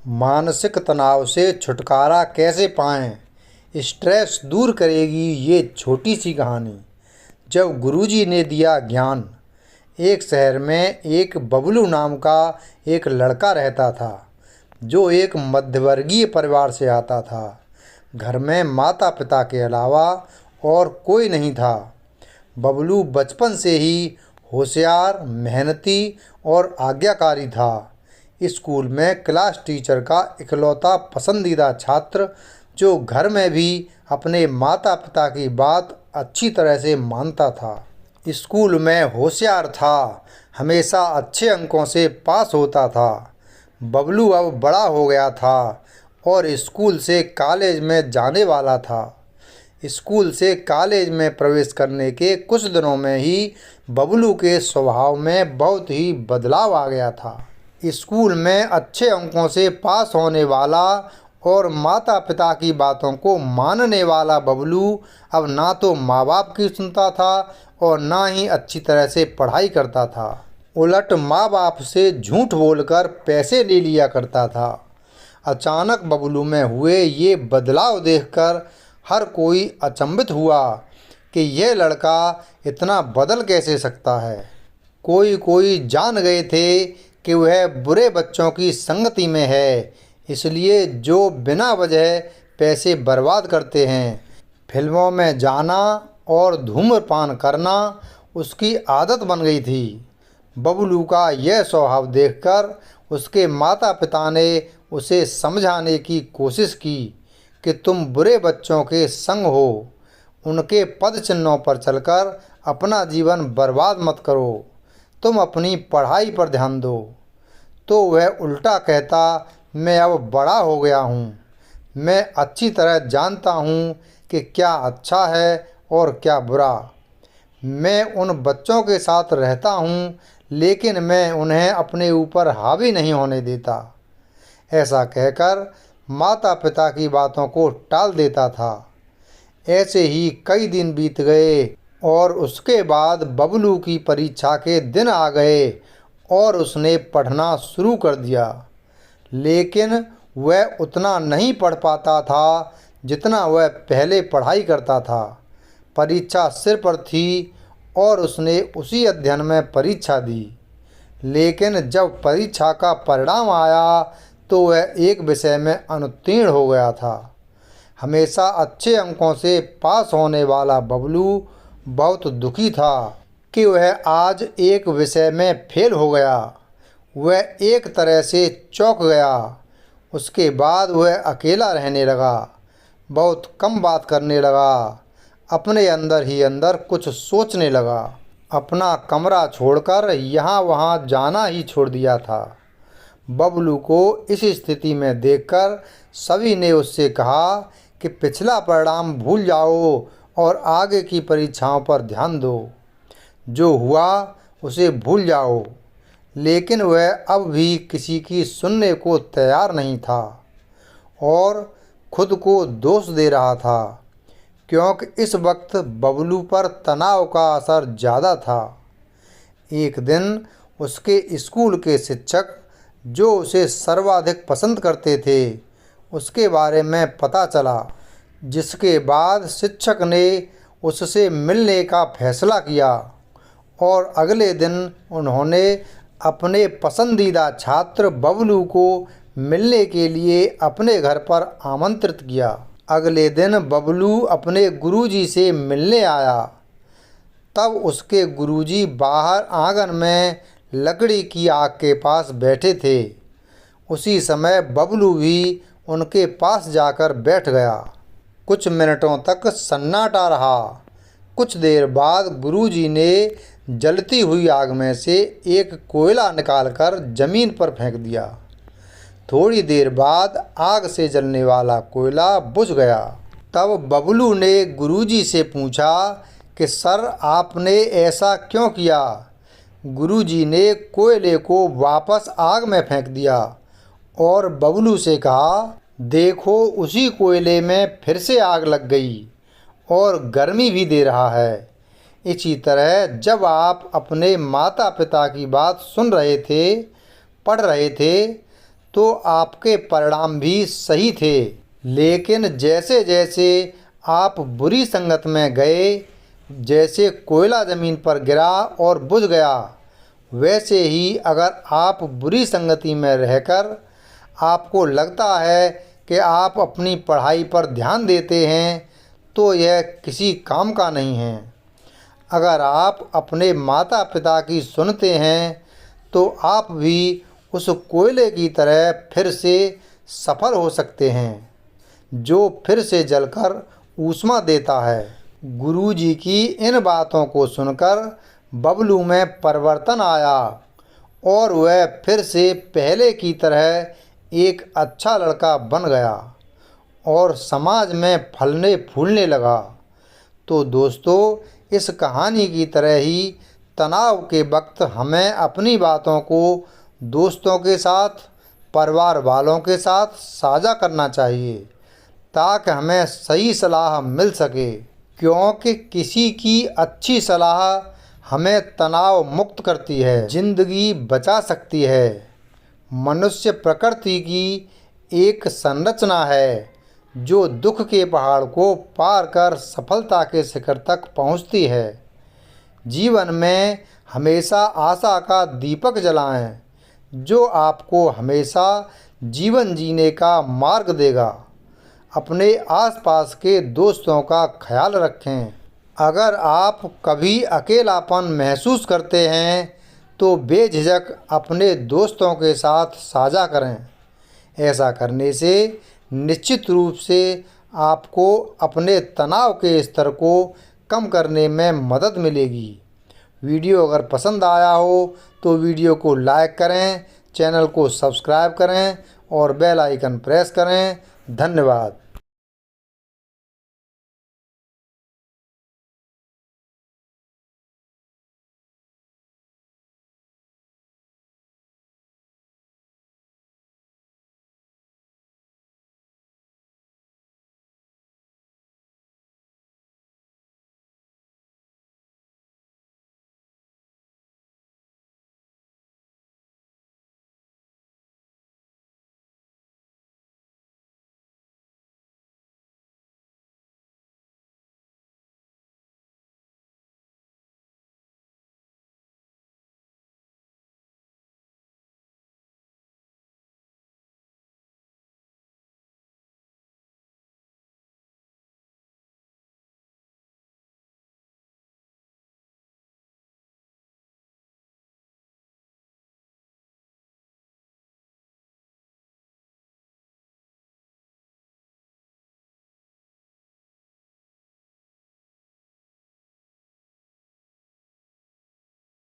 मानसिक तनाव से छुटकारा कैसे पाएं? स्ट्रेस दूर करेगी ये छोटी सी कहानी। जब गुरुजी ने दिया ज्ञान। एक शहर में एक बबलू नाम का एक लड़का रहता था, जो एक मध्यवर्गीय परिवार से आता था। घर में माता पिता के अलावा और कोई नहीं था। बबलू बचपन से ही होशियार, मेहनती और आज्ञाकारी था। स्कूल में क्लास टीचर का इकलौता पसंदीदा छात्र, जो घर में भी अपने माता पिता की बात अच्छी तरह से मानता था। स्कूल में होशियार था, हमेशा अच्छे अंकों से पास होता था। बबलू अब बड़ा हो गया था और स्कूल से कॉलेज में जाने वाला था। स्कूल से कॉलेज में प्रवेश करने के कुछ दिनों में ही बबलू के स्वभाव में बहुत ही बदलाव आ गया था। स्कूल में अच्छे अंकों से पास होने वाला और माता पिता की बातों को मानने वाला बबलू अब ना तो माँ बाप की सुनता था और ना ही अच्छी तरह से पढ़ाई करता था। उलट माँ बाप से झूठ बोलकर पैसे ले लिया करता था। अचानक बबलू में हुए ये बदलाव देखकर हर कोई अचंभित हुआ कि यह लड़का इतना बदल कैसे सकता है। कोई जान गए थे कि वह बुरे बच्चों की संगति में है, इसलिए जो बिना वजह पैसे बर्बाद करते हैं। फिल्मों में जाना और धूम्रपान करना उसकी आदत बन गई थी। बबलू का यह स्वभाव देखकर उसके माता पिता ने उसे समझाने की कोशिश की कि तुम बुरे बच्चों के संग हो, उनके पद चिन्हों पर चलकर अपना जीवन बर्बाद मत करो, तुम अपनी पढ़ाई पर ध्यान दो। तो वह उल्टा कहता, मैं अब बड़ा हो गया हूँ, मैं अच्छी तरह जानता हूँ कि क्या अच्छा है और क्या बुरा। मैं उन बच्चों के साथ रहता हूँ, लेकिन मैं उन्हें अपने ऊपर हावी नहीं होने देता। ऐसा कहकर माता पिता की बातों को टाल देता था। ऐसे ही कई दिन बीत गए और उसके बाद बबलू की परीक्षा के दिन आ गए और उसने पढ़ना शुरू कर दिया। लेकिन वह उतना नहीं पढ़ पाता था जितना वह पहले पढ़ाई करता था। परीक्षा सिर पर थी और उसने उसी अध्ययन में परीक्षा दी। लेकिन जब परीक्षा का परिणाम आया तो वह एक विषय में अनुत्तीर्ण हो गया था। हमेशा अच्छे अंकों से पास होने वाला बबलू बहुत दुखी था कि वह आज एक विषय में फेल हो गया। वह एक तरह से चौंक गया। उसके बाद वह अकेला रहने लगा, बहुत कम बात करने लगा, अपने अंदर ही अंदर कुछ सोचने लगा। अपना कमरा छोड़कर यहाँ वहाँ जाना ही छोड़ दिया था। बबलू को इस स्थिति में देखकर सभी ने उससे कहा कि पिछला परिणाम भूल जाओ और आगे की परीक्षाओं पर ध्यान दो। जो हुआ उसे भूल जाओ। लेकिन वह अब भी किसी की सुनने को तैयार नहीं था और खुद को दोष दे रहा था, क्योंकि इस वक्त बबलू पर तनाव का असर ज़्यादा था। एक दिन उसके स्कूल के शिक्षक, जो उसे सर्वाधिक पसंद करते थे, उसके बारे में पता चला, जिसके बाद शिक्षक ने उससे मिलने का फैसला किया और अगले दिन उन्होंने अपने पसंदीदा छात्र बबलू को मिलने के लिए अपने घर पर आमंत्रित किया। अगले दिन बबलू अपने गुरुजी से मिलने आया। तब उसके गुरुजी बाहर आंगन में लकड़ी की आग के पास बैठे थे। उसी समय बबलू भी उनके पास जाकर बैठ गया। कुछ मिनटों तक सन्नाटा रहा। कुछ देर बाद गुरुजी ने जलती हुई आग में से एक कोयला निकालकर जमीन पर फेंक दिया। थोड़ी देर बाद आग से जलने वाला कोयला बुझ गया। तब बबलू ने गुरुजी से पूछा कि सर, आपने ऐसा क्यों किया? गुरुजी ने कोयले को वापस आग में फेंक दिया और बबलू से कहा, देखो, उसी कोयले में फिर से आग लग गई और गर्मी भी दे रहा है। इसी तरह जब आप अपने माता पिता की बात सुन रहे थे, पढ़ रहे थे, तो आपके परिणाम भी सही थे। लेकिन जैसे जैसे आप बुरी संगत में गए, जैसे कोयला ज़मीन पर गिरा और बुझ गया, वैसे ही अगर आप बुरी संगति में रहकर आपको लगता है कि आप अपनी पढ़ाई पर ध्यान देते हैं, तो यह किसी काम का नहीं है। अगर आप अपने माता पिता की सुनते हैं, तो आप भी उस कोयले की तरह फिर से सफल हो सकते हैं, जो फिर से जलकर ऊष्मा देता है। गुरुजी की इन बातों को सुनकर बबलू में परिवर्तन आया और वह फिर से पहले की तरह एक अच्छा लड़का बन गया और समाज में फलने फूलने लगा। तो दोस्तों, इस कहानी की तरह ही तनाव के वक्त हमें अपनी बातों को दोस्तों के साथ, परिवार वालों के साथ साझा करना चाहिए, ताकि हमें सही सलाह मिल सके। क्योंकि किसी की अच्छी सलाह हमें तनाव मुक्त करती है, जिंदगी बचा सकती है। मनुष्य प्रकृति की एक संरचना है जो दुख के पहाड़ को पार कर सफलता के शिखर तक पहुंचती है। जीवन में हमेशा आशा का दीपक जलाएं, जो आपको हमेशा जीवन जीने का मार्ग देगा। अपने आसपास के दोस्तों का ख्याल रखें। अगर आप कभी अकेलापन महसूस करते हैं, तो बेझिझक अपने दोस्तों के साथ साझा करें। ऐसा करने से निश्चित रूप से आपको अपने तनाव के स्तर को कम करने में मदद मिलेगी। वीडियो अगर पसंद आया हो तो वीडियो को लाइक करें, चैनल को सब्सक्राइब करें और बेल आइकन प्रेस करें। धन्यवाद।